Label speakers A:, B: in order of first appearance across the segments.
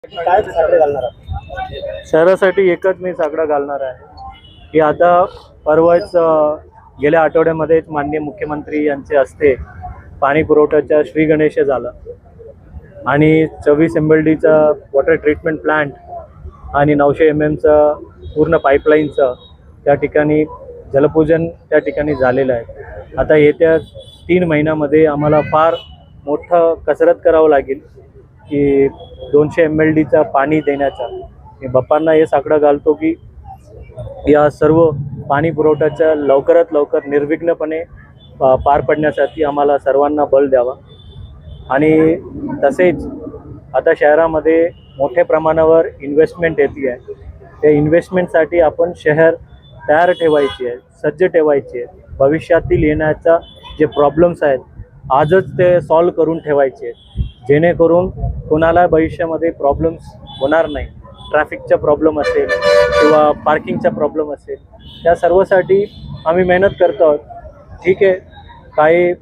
A: काय साखरे घालणार आहात?
B: शहरासाठी एकच मी साकडं घालणार आहे की आता परवाच गेल्या आठवड्यामध्येच माननीय मुख्यमंत्री यांचे हस्ते पाणी पुरवठ्याच्या श्री गणेश झाला आणि 24 MLDचा वॉटर ट्रीटमेंट प्लांट आणि 900 MM पूर्ण पाईपलाईनचं त्या ठिकाणी जलपूजन त्या ठिकाणी झालेलं आहे। आता येत्या 3 महिन्यामध्ये आम्हाला फार मोठं कसरत करावं लागेल की 200 MLDचा पाणी देण्याचा। मी बाप्पांना हे साकडं घालतो की या सर्व पाणी पुरवठ्याच्या लवकरात लवकर निर्विघ्नपणे पार पडण्यासाठी आम्हाला सर्वांना बल द्यावा। आणि तसेच आता शहरामध्ये मोठ्या प्रमाणावर इन्व्हेस्टमेंट येते आहे, त्या इन्व्हेस्टमेंटसाठी आपण शहर तयार ठेवायची आहे, सज्ज ठेवायची आहे। भविष्यातील येण्याचा जे प्रॉब्लेम्स आहेत आजच ते सॉल्व करून ठेवायचे आहेत, जेणेकरून कोणाला भविष्यामध्ये प्रॉब्लेम्स होणार नाही। ट्रॅफिकचा प्रॉब्लेम असेल किंवा पार्किंगचा प्रॉब्लेम असेल, त्या सर्वसाठी आम्ही मेहनत करतो आहोत। ठीक आहे, काही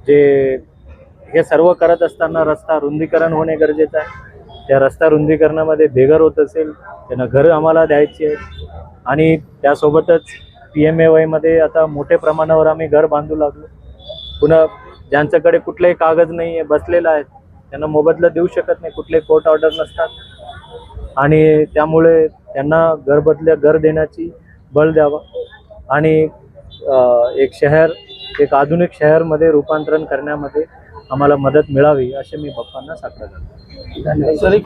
B: जे हे सर्व करत असताना रस्ता रुंदीकरण होणे गरजेचं आहे। त्या रस्ता रुंदीकरणामध्ये बेघर होत असेल त्यांना घर आम्हाला द्यायची आहे आणि त्यासोबतच PMAY आता मोठ्या प्रमाणावर आम्ही घर बांधू लागलो। पुन्हा ज्यांच्याकडे कुठलेही कागद नाही आहे, बसलेला आहेत, त्यांना मोबदला देऊ शकत नाही, कुठले कोर्ट ऑर्डर नसतात आणि त्यामुळे त्यांना घर देण्याची बल द्यावा आणि एक आधुनिक शहरमध्ये रूपांतरण करण्यामध्ये आम्हाला मदत मिळावी असे मी बाप्पांना साकडं घालतो।
A: धन्यवाद।